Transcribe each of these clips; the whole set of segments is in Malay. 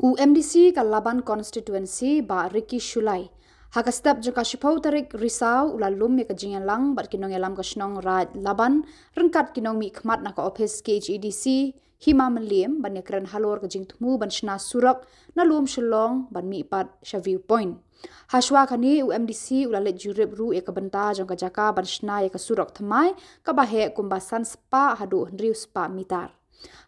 UMDC ka Laban constituency ba Ricky Shulai. Haka step jaka shipau tarik risau ulalum ya ka jingalang bat kinong elam ka shnong raj Laban rengkat kinong mi khmat na ka office KHEDC hima melim ban ya keren halor ka jingtmu ban shna surak na lum shlong ban mi pat sha viewpoint. Hashwa kani UMDC ulalet jurib ru ya ka benta jong ka jaka ban shna ya ka surak thamai ka bahe kumbasan spa hadu hendriu spa mitar.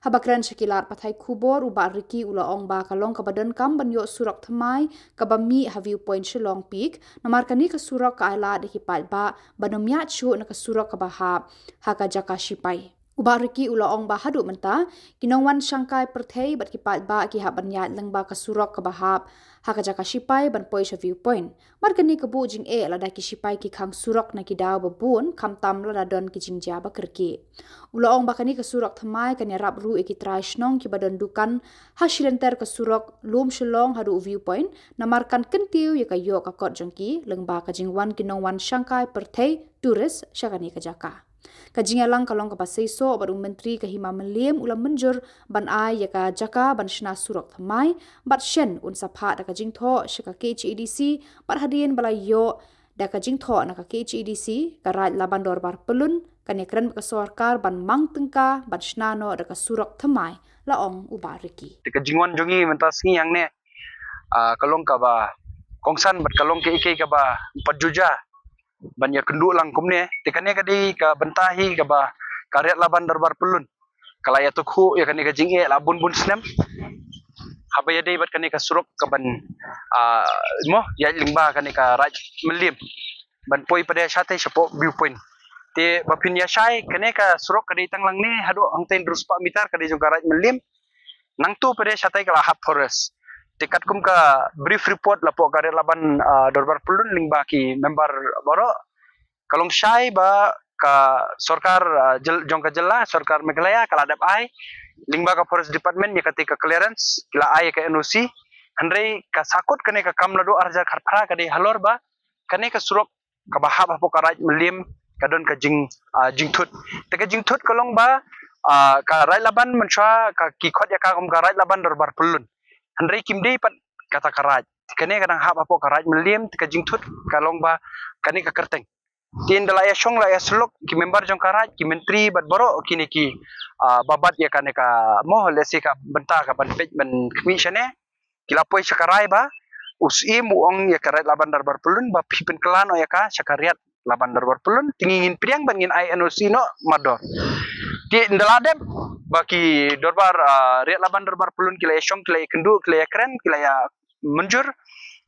Habakran syakilat patai kubor uba Ricky ula ong ba kalong kabadan kam banyo surak thamai kabami ha viewpoint shilong peak namarkani ka surak ka ala de hipat ba banomya chu na ka surak ka bahab haka jaka shipai uba Ricky ula ong ba hadu menta kinongwan syangkai perthei bat hipat ba ki ha banyat leng ba ka surak ka bahab haka jaka shipai ban poi sha viewpoint markani ka bu jing e la da ki shipai ki khang surak na ki daw babun kam tam la don ki jing ja ba kerki ula ong bakani ka surak thamai kan rap ru e ki trai shnong ki badan dukan hasilenter ka surak lum shlong hadu viewpoint namarkan kentiu ya ka yo ka kot jongki lengba ka jingwan kinongwan syangkai perthei turis syakani ka jaka kajingalang kalong ka pasaiso baru menteri ka hima melim ulam menjur ban ai ya ka jaka ban shna surak thamai bat shen un sapha da ka jingtho shaka KHEDC bat hadien balayo da ka jingtho na ka KHEDC ka raj Laban Dorbar pelun kan yakran ka sarkar ban mang tengka ban shnano da ka surak thamai laong uba Ricky ka jingwan jongi mentas ngi yang ne kalong ka ba kongsan bat kalong ke ike ka ba pajuja banyak kenduk langkum ne tekane kadi ka bentahi ka ba karyat Laban Dorbar pelun kala ya tukhu ya kani ka jinge labun bun snem habaya dei bat kani ka suruk ka ban mo ya lingba kani ka raj melim ban poi pada sate sapo viewpoint te bapin ya shai kani ka suruk kadi tanglang ne hado angten ruspa mitar kadi jong ka raj melim nang tu pada sate kala hap forest tikat kum ka brief report lapo karyat Laban Dorbar pelun lingba ki member boro kalong shai ba ka sarkar jong ka jela sarkar Meghalaya kala dap ai lingba ka forest department ya ketika clearance kila ai ka NOC handrei ka sakut kane ka kam lado arja kharphara kade halor ba kane ka surok ka bahab hapo ka raj melim kadon ka jingthut te ka jingthut kalong ba ka raj Laban mensha ka ki khot ya ka kum ka raj Laban Dorbar pelun handrei kimdei pat kata ka raj kane kadang hab hapo ka raj melim te ka jingthut kalong ba kane ka kerteng tin dalaya shong la ya slok ki member jong karaj ki menteri bat boro kini ki babat ya kane ka mo lesi ka benta ka ban pej ban commission ne kilapoi sakarai ba usi muong ya karat Laban Dorbar pelun ba pipen kelan o ya ka sakariat Laban Dorbar pelun tingingin priang ban ngin INOC no mador ti ndaladem baki Dorbar riat Laban Dorbar pelun kila shong kila kendu kila keren kila ya menjur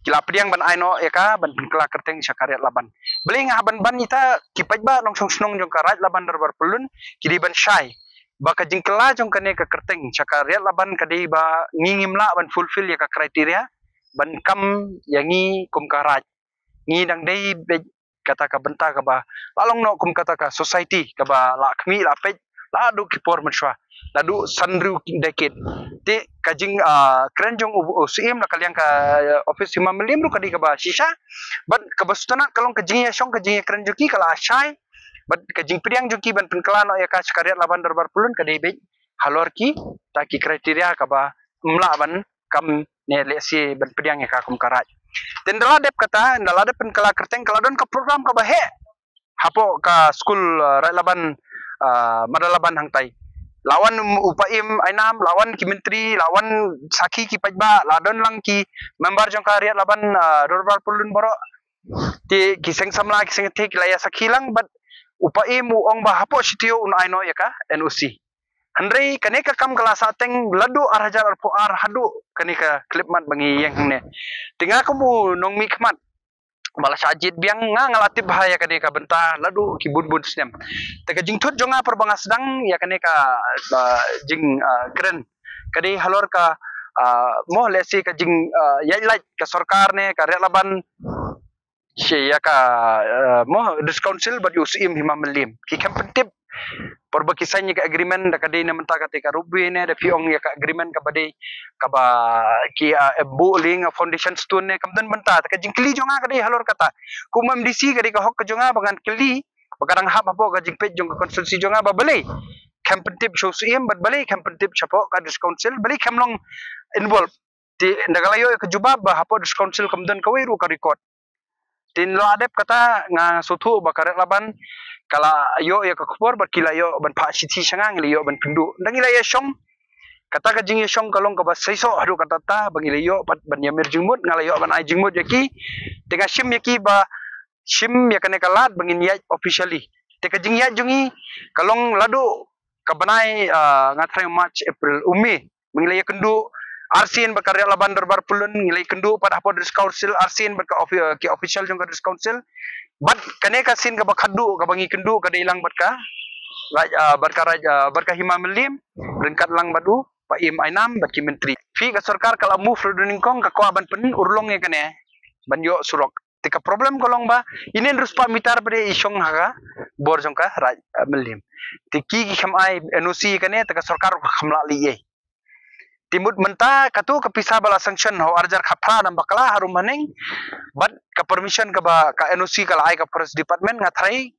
kila priang ban aino ya ka ban kila kerteng sakariat Laban beling ban ban ita kipaj ba nong song jong karaj Laban Dorbar pelun kidi ban shai baka jingkela jong kane ka kerteng sakariat Laban kadi ba ngingim la ban fulfill ya ka kriteria ban kam yangi kum karaj ngi dang dei kata ka benta ka ba lalong no kum kata ka society ka ba la khmi la pej la du ki por machwa la du sanru dekit ti kajing kren jong usim la kalyang ka office hima melim ru kadi ka ba shisha ban ka bastana kalong kajing ya shong kajing kren joki kala shai bat kajing priang joki ban penkelan ya ka sakariat Laban Dorbar pelun kadi be halor ki ta ki kriteria ka ba mla ban kam ne lesi ban priang ya ka kum karaj ten daladep kata daladep penkela kerteng kala don ka program ka ba he hapo ka school raj Laban madalaban hangtai lawan upaim ainam lawan ki menteri lawan sakhi ki pajba ladon lang ki member jong karyat Laban Dorbar pelun boro ti kiseng samla kiseng te kilaya sakhi lang bat upaim ong ba hapo sitio un aino ya ka NOC handrei kane ka kam kala sateng ladu arhajar arpo ar hadu kane ka klipmat bangi yang ne tinga kamu nong mi khmat bala sajid biang ngalatip bahaya kane ka benta ladu ki bun snem te ka jingthut jonga perbanga sedang ya kane ka jing keren kadi halor ka mo lesi ka jing yailait ka sarkar ne ka Laban ya ka mo discouncil bad usim hima melim ki kompetip porba kisahnya ka agreement da kadai na menta ka rubi ne da fiong ya ka agreement ka badai ka ba ki bu ling foundation stone ne kamdan menta ka jingkli jonga kadai halor kata kumam dc kadai ka hok ka jonga bangan kli bakarang hap apo ka jingpet jong ka konstitusi jonga ba balai kompetip show sim bad balai kompetip chapo ka discouncil balai kamlong involve ti ndagalayo ke jubab ba hapo dis council kamdan kawiru ka record tin lo adep kata nga suthu ba karet laban kala yo ya ka kupor ba kila yo ban pha sithi sangang li yo ban kendu ndangila ya syong kata ka jing ya syong kalong ka ba saiso hadu kata ta bangila yo pat ban ya mer jingmut ngala yo ban ai jingmut yaki tega sim yaki ba sim ya kane kalat bangin ya officially tega jing ya jungi kalong ladu ka banai ngathrai March April umi bangila ya kendu RCN berkarya laban darbar pulun nilai kendu pada apa dis council RCN berka official jong ka dis council bat kane ka sin ka bakhadu ka bangi kendu ka ilang batka berka hima melim rengkat lang badu pa im ainam bat ki menteri fi ka sarkar kala move ruduning kong ka ko ban pen urlong ye kane ban yo surok tika problem kolong ba inen ruspa mitar pada isong haga bor jong ka raj melim tiki ki kham ai NOC kane tika sarkar khamla li ye timut menta katu kepisah bala sanction ho arjar khapra nam bakala harum maning but ka permission ka ba ka NOC kala ai ka forest department ngathai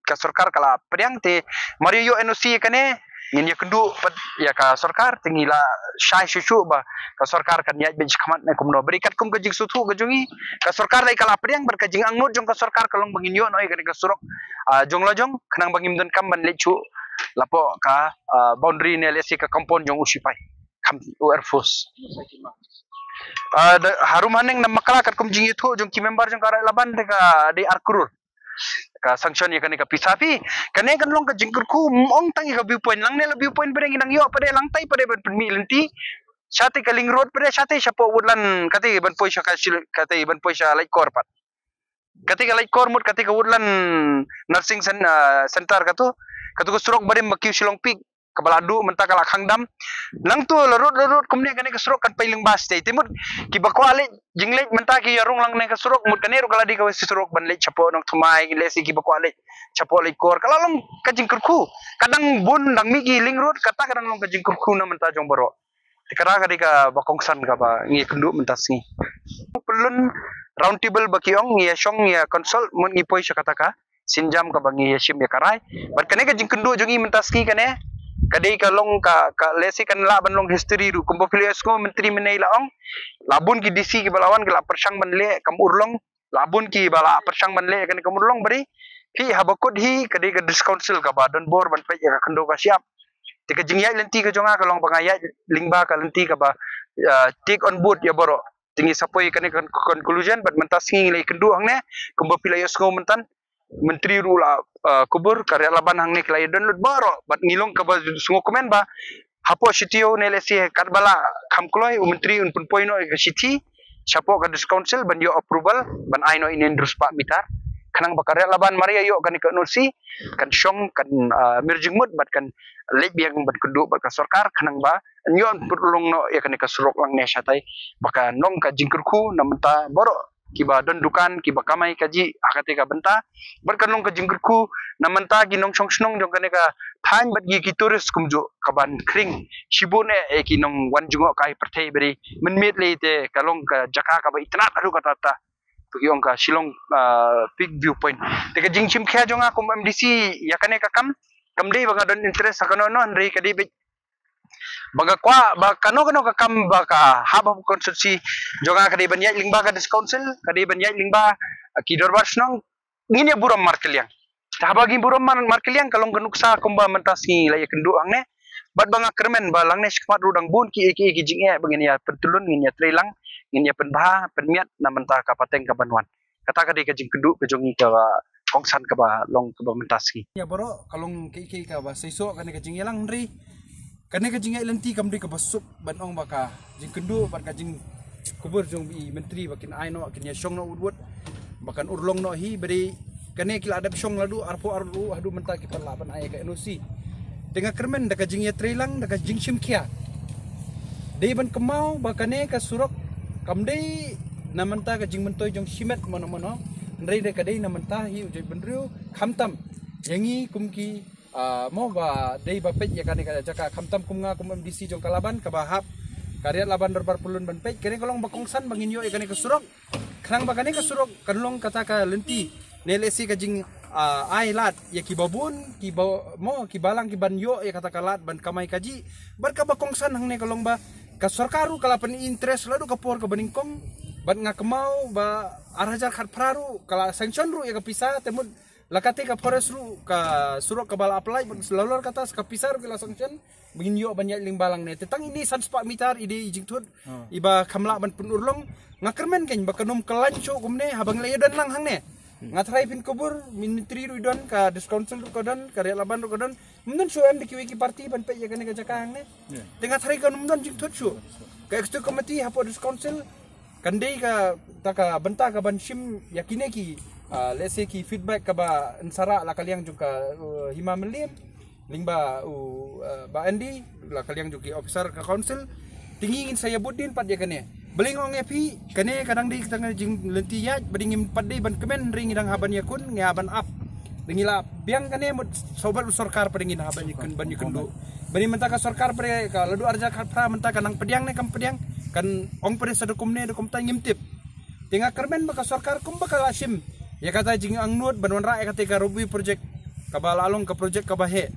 ka sarkar kala priang te mario yo NOC kane ngin ya kendu ya ka sarkar tingila shai shusu ba ka sarkar kan ya bench khamat ne kumno berikat kum ka jing suthu ka jungi ka sarkar lai kala priang ber ka jing angnut jong ka sarkar kalong bangin yo noi ka surok jong la jong khnang bangim don kam ban lechu lapo ka boundary ne lesi ka compound jong usipai Air Force. Harum haneng na makala kat kum jing itu jong ki member jong karai laban deka di arkurur. Ka sanction ya kane ka pisapi kane kan long ka jingkur ku mong tangi ka viewpoint lang ne la viewpoint bereng inang yo pade lang tai pade ban permi lenti sate ka ling road pade sate sapo woodland kate ban poisa ka kate ban poisa like korpat. Kate ka like kormut kate ka woodland nursing center katu ko surok bare makiu silong pig kabaladu menta kala khangdam nang tu larut kumne kane kasrok kan pailing bas te timut ki bakwale jinglej menta ki yarung lang ne kasrok mut kane ro kala di ka surok ban le chapo nang thumai le si ki bakwale chapo le kor kala long ka jingkurku kadang bun dang mi ki ling road kata kadang long ka jingkurku na menta jong baro tikara ka di ka bakongsan ka ba ngi kendu menta singi pelun round table bakiong ngi syong ngi konsol mun ngi poi kata ka sinjam ka bangi sim ya karai ban kane ka jingkendu jongi menta singi kane kadai kalong ka lesi kan la ban long history ru kumpo filias ko menteri menai laong labun ki DC ki balawan kala persang banle kam urlong labun ki bala persang banle kan kam urlong bari hi habakut hi kadai ka discouncil ka badan bor ban pe ka kendo ka siap tika jingyai lenti ka jonga kalong pangayai lingba ka lenti ka ba take on board ya boro tingi sapoi kan conclusion bat mentas ngi le kendo hangne kumpo filias ko mentan menteri rula kubur karya laban hang ni kelai download baro bat ngilong ka ba sungo komen ba hapo sitio ne lesi kat bala kham kloi menteri un pun poino ka siti chapo ka council ban yo approval ban aino inen ruspa mitar khanang ba karya laban maria yo kan ka nursi kan syong kan mirjingmut bat kan lebiang bat kedu bat ka sarkar khanang ba nyo purlong no ya kan ka surok lang ne satai baka nong ka jingkurku namenta boro kiba dondukan kiba kamai kaji akate ka benta berkanong ka jingkurku namenta ginong songsnong jong kane ka than bat gi turis kumjo kaban kring shibune kinong wanjungo kai perthai beri menmit le te kalong ka jaka ka ba itna aru kata ta tugyong ka silong big viewpoint te ka jingchim kha jonga kum MDC yakane ka kam kamdei banga don interest sakano no andrei ka di baga kwa ba kano ka kam ba ka haba konstitusi jonga ka di banyai lingba ka dis council ka di banyai lingba ki dorbar snong ngine buram markeliang ta bagi buram markeliang kalong kenuksa kumba mentasi la ya kendu angne bat banga kermen ba langne skmat rudang bun ki jinge begini ya pertulun ngin ya trilang ngin ya penbah penmiat na menta ka pateng ka banwan kata ka di ka jing kendu ke jongi ka kongsan ka ba long ka ba mentasi ya boro kalong ki ka ba seiso ka ka jing yelang ri kane ka jingai lenti kamri ka basup banong baka jing kendu ban ka jing kubur jong bi menteri bakin aino akin ya syong no udwot bakan urlong no hi beri kane kila ada syong ladu arpo ardu hadu menta ki parlaban ai ka NOC dengan kermen da ka jing ya trilang da ka jing simkia dei ban kemau bakane ka surok kamdei namenta ka jing mentoy jong simet mono ndrei da ka dei namenta hi ujai benriu khamtam yangi kumki mau ba dei ba pej ya kane ka jaka khamtam kumnga kum MDC jong kalaban ka bahap karya laban darbar pulun ban pej kene kolong bakongsan bangin yo ikane ka surok khrang bakane ka surok kanlong kata ka lenti nelesi ka jing ai lat ya ki babun ki balang ki ban yo ya kata ka lat ban kamai kaji bar ka bakongsan hang ne kolong ba ka sorkaru kala pen interest ladu kapor ka beningkong bat nga kemau ba arajar khat praru kala sanction ru ya ka pisah temud lakate ka forest ru ka surok ka bala apply selalor kata ka pisah ru kala sanction begin yo banyak limbalang ne tetang ini sanspa mitar ide ijingtud iba kamla ban penurlong ngakermen ken bakanum kelanco kumne habang layo dan lang hang ne ngatrai pin kubur ministry ru don ka discouncil ru kodon karya laban ru kodon mun show em diki wiki party ban pe ya kene ka jakang ne tengah thrai kanum don jingtud shu ka extra committee hapo discouncil kandai ka taka benta ka ban shim yakine ki let's say ki feedback ka ba nsara la kaliang juga hima melim lingba ba Andy la kaliang juga officer ka council tingingin saya budin pat ya kane belingong epi kane kadang di tengah jing lenti ya bedingin pat di ban kemen ring idang haban yakun ngaban up dingila biang kane sobat sorkar pedingin haban yakun ban yakundu bani mentaka sorkar pre ka ladu arja ka pra mentaka nang pediang ne kam pediang kan ong pre sadukum ne dukum ta ngimtip tinga kermen baka sorkar kum baka lasim ya kata jing angnut banwan ra kata ka ruby project kabal along ka project kabahe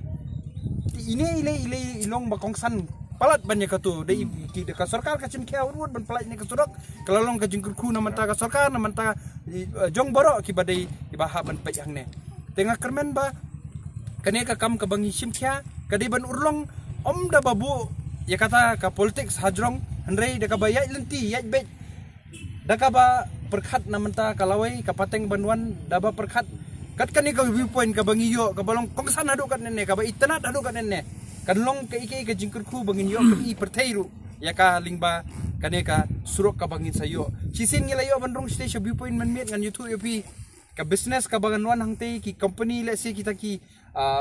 ini ile ilong bakongsan palat banyak katu dei ka sorkar ka cim kia urut ban palat ne ka surok kalalong ka jing kurku na manta ka sorkar na manta jong boro ki badai ibaha ban pe yang ne tinga kermen ba kane ka kam ka bangi sim kia ka dei ban urlong om da babu ya kata ka politics hajrong handrei da ka bayai lenti yai bet da ka ba perkhat na menta kalawai kapateng banwan daba perkhat kat kani ka viewpoint ka bangiyo ka balong kongsan adu kat nene ka ba itanat adu kat nene kan long ka ike ka jingkur ku banginyo ka i pertheiru ya ka lingba kane ka surok ka bangin sayo sisin ngilayo bandrong station viewpoint man met ngan youtube pi ka business ka banganwan hangte ki company let's say kita ki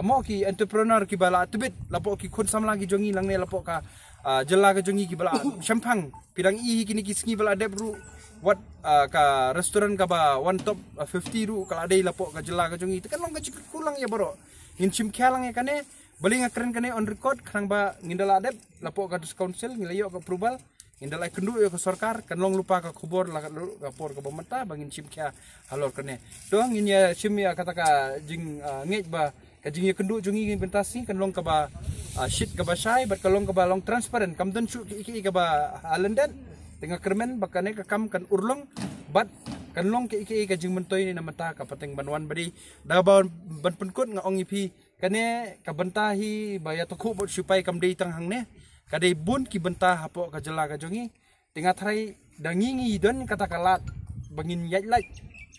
mo ki entrepreneur ki bala tubit lapo ki khun sam lagi jongi lang ne lapo ka jela ka jongi ki bala champang pirang i kini ki sngi bala debru what ka restoran ka ba one top 50 ru kala dei lapo ka jela ka jongi tekan long ka cikut kulang ya bro ngin sim khalang ya kane beli ngakren kane on record kang ba ngindala adep lapo ka council ngilayo ka approval ngindala kendu yo ka sorkar kan long lupa ka kubor la ka por ka bamenta bangin sim kha halor kane do ngin ya sim ya kata ka jing ngej ba ka jing ya kendu jongi ngin pentasi kan long ka ba shit ka ba sai bat ka long ka ba long transparent kam den chu ki ka ba alendan tengah kermen bakane ka kam kan urlong bat kan long ke ike ka jing mentoy ni namata ka pateng banwan badi da ban penkut nga ong ipi kane ka bentahi baya tokhu bot supaya kam dei tang hang ne ka dei bun ki bentah hapo ka jela ka jongi tengah thrai dangingi don kata kalat bangin yai lai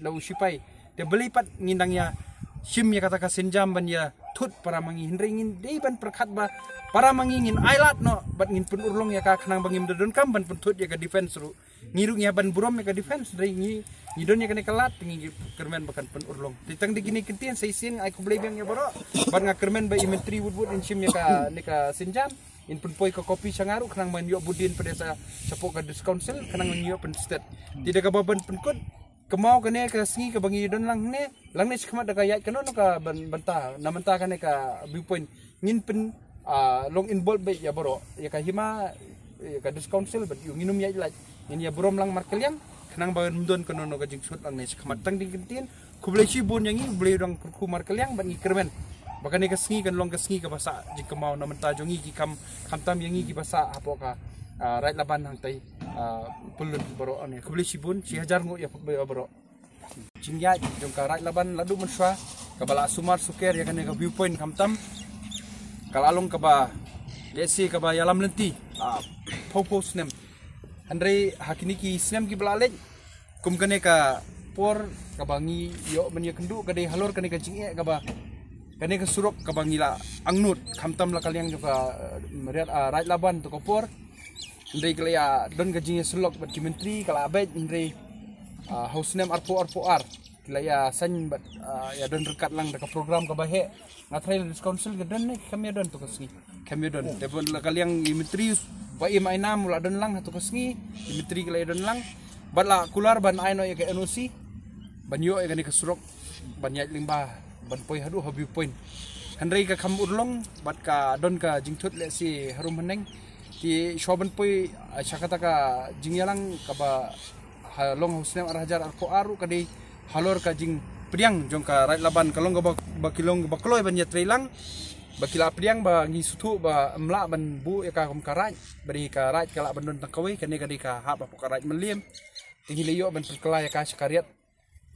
lau supaya te beli pat ngindang ya sim ya kata ka senjam ban ya thut para mangi hindringin dei ban perkhat ba para mangingin ailat no bat ngin pun urlong ya ka khanang bangim dodon kam ban puntut ya ka defense ru ngirung ya ban burom ya ka defense dei ngi don ya ka kelat ngi kermen bakan pun urlong ditang di gini kentian saisin ai ku blebeng ya boro ban nga kermen ba imentri wood in sim ya ka ni ka sinjam in pun poi ka kopi sangaru khanang man yo budin pada sa sapo ka discouncil khanang yo pen state tidak ka baban penkut kemau kene ka singi ka bangi don lang ne skhamat da ka yai kano ka banta namanta kane ka viewpoint ngin pen long involved ba ya boro ya ka hima ya ka discouncil but yung inum ya like in ya borom lang markelyang kanang ba ndon kono no ka jingsut lang ne skhamat tang dingtin kublai sibun yang i blai dong ku markelyang ban ngikermen bakane ka singi kan long ka singi ka basa jing kemau namanta jongi ki kam tam yang i ki basa apo ka right laban hang tai pulun boro ane kublai sibun si hajar ngo ya boro jingya jong ka right laban ladu menswa ka bala sumar suker ya kane ka viewpoint tam kalalong ka ba let's say ka ba yalam lenti popo snem andre hakini ki snem ki blalej kum kane ka por ka bangi yo menya kendu ka de halor kane ka jinge ka ba kane ka surok ka bangila angnut khamtam la kalyang joka right laban to ko por andre kala ya don ka jinge sulok bat menteri kala abet andre house name arpo ar kila ya san bat ya don rekat lang ka program ka bahe ngatrail council gadan ne kami don to kasni kami don tebon la kaliang imetri ba im aina mula don lang to kasni imetri kala don lang bala kular ban aino ya ka NOC ban yo ya ka surok ban ya limba ban poi hadu habi point handrei ka kham urlong bat ka don ka jingthut le si harum haneng ti shoban poi sakata ka jingyalang ka ba long husnem arhajar arko aru ka dei halor ka jing priang jong ka right laban kalong ba kilong ba kloy ban ya trailang bakila priang ba ngi sutu ba mla ban bu ya ka kum karaj bari ka raj kala bandon takawi kene kadi ka ha ba karaj melim tinggi liyo ban perkala ya ka sekariat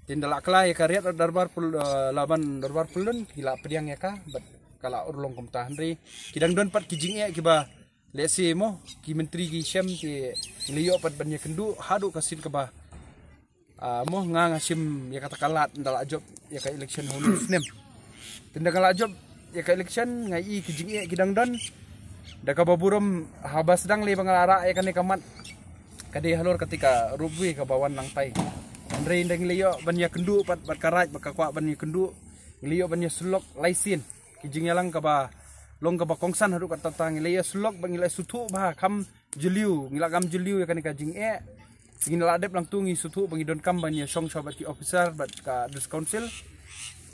tindala kala ya kariat darbar pul laban darbar pulun gila priang ya ka bat kala urlong kum tahanri kidang don pat kijing ya kiba lesi mo ki menteri ki syam ki liyo pat ban ya kendu hadu kasin ka ba mo nga sim ya kata kalat ndala job ya ka election honus nem tinda kala job ya ka election ngai kijing kidang don da ka baburum habas dang le bangalara ya kan kamat kadi halor ketika rubi ka bawan nang tai andre indang liyo ban ya kendu pat karaj bakakwa ban ya kendu liyo ban ya sulok laisin kijing lang ka ba long ka ba kongsan hadu ka tatang liyo sulok bang ilai sutu ba kam juliu ngila kam juliu ya kan ka jing ngin ladep lang tungi sutu bang idon kam ban ya song sabat ki officer bat ka dus council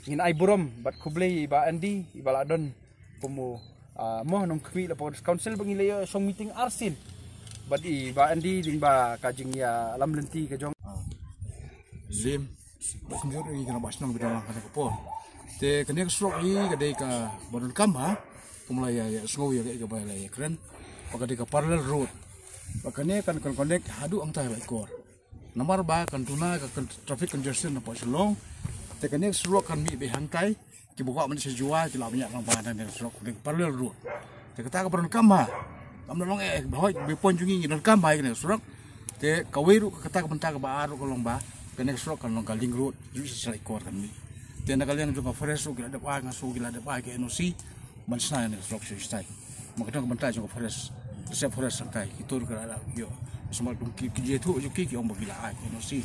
ngin ai burom bat kublei ba andi ibaladon kumu mo nong kmi la pos council bang ile song meeting arsin bat i ba andi ding ba kajing ya lam lenti ka jong zim kunjur i kana basnong bidang kana ko te kene srok i kadai ka bodon kam ha kumulai ya snow ya ka ba ya kren pakade ka parallel road pakane kan connect hadu ang tayo ikor nomor ba kan tuna ka traffic congestion na po silong te kene srok kan mi be hantai ki buka man sejua ki la banyak lang pangadan dan srok ke parallel road te kata ka bodon kam ha kam long bahoi be pon jungi don kam ba kene srok te kawiru kata ka benta ka ba aru ko long ba kene srok kan long ka link road ju sa ikor kan mi te na kalian juga fresh ki ada pa ngaso ki ada pa ke NOC man sna ne srok su stai makata ka benta juga fresh se fresh santai itu ka ala yo semua ki jetu ju ki om bila ai NOC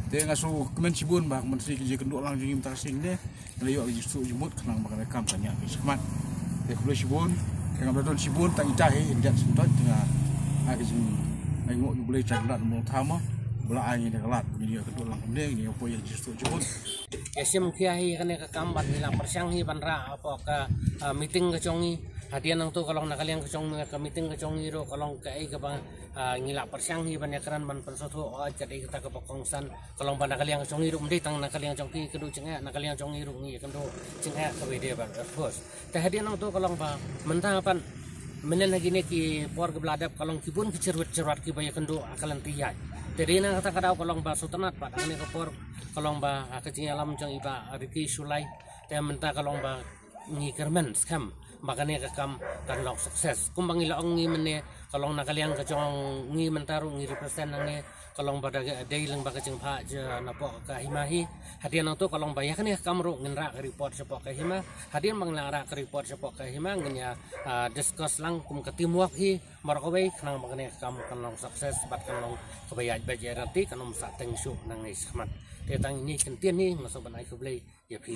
te ngaso kemen sibun ba menteri ki kenduk lang jingim tasing de yo justru jumut kenang makana kampanye ki semat te kulo sibun dengan badon sibun tang itahe injat sentot tengah ai jing ai ngok boleh caklat mo thama bula ai ni kalat ni kenduk lang de ni opo yang justru jumut Yasim kiahi kan ka kambat nila persyang hi banra apa ka meeting ka chongi hadian nang tu kalau nakaliang ka chong ka meeting ka chongi ro kalau ka ai ka bang ngila persyang hi ban yakran ban persotu jadi kita ka pokongsan kalau ban nakaliang ka chongi ro mdi tang nakaliang chongki kedu cenga nakaliang chongi ro ngi kendo cenga ka wede ban terus ta hadian nang tu kalau ba mentang pan menen lagi ne ki por ke bladap kalau kibun ki cerwat ki baya kendo akalan tiyaj jadi nang kata kadau kalau ba sutanat pa ne ka por kalau ba kecing alam jang iba Ricky Shulai te menta kalau ba ngi kermen scam makanya kam kan lok sukses kumbang ila ngi mene kalau nakaliang ka jong ngi mentaru ngi represent nang kalau ba dai lang ba kecing pha je napo ka himahi hadian nang tu kalau ba yakni kamru ngenra ka report sepo ka hima hadian manglara ka report sepo ka hima ngnya discuss lang kum ka teamwork hi markawai kanang makanya kam kan long sukses bat kan long kebayaj bajarati kan sa teng su nang ni smat te tang ini kentian ni masuk banai kublai ya pi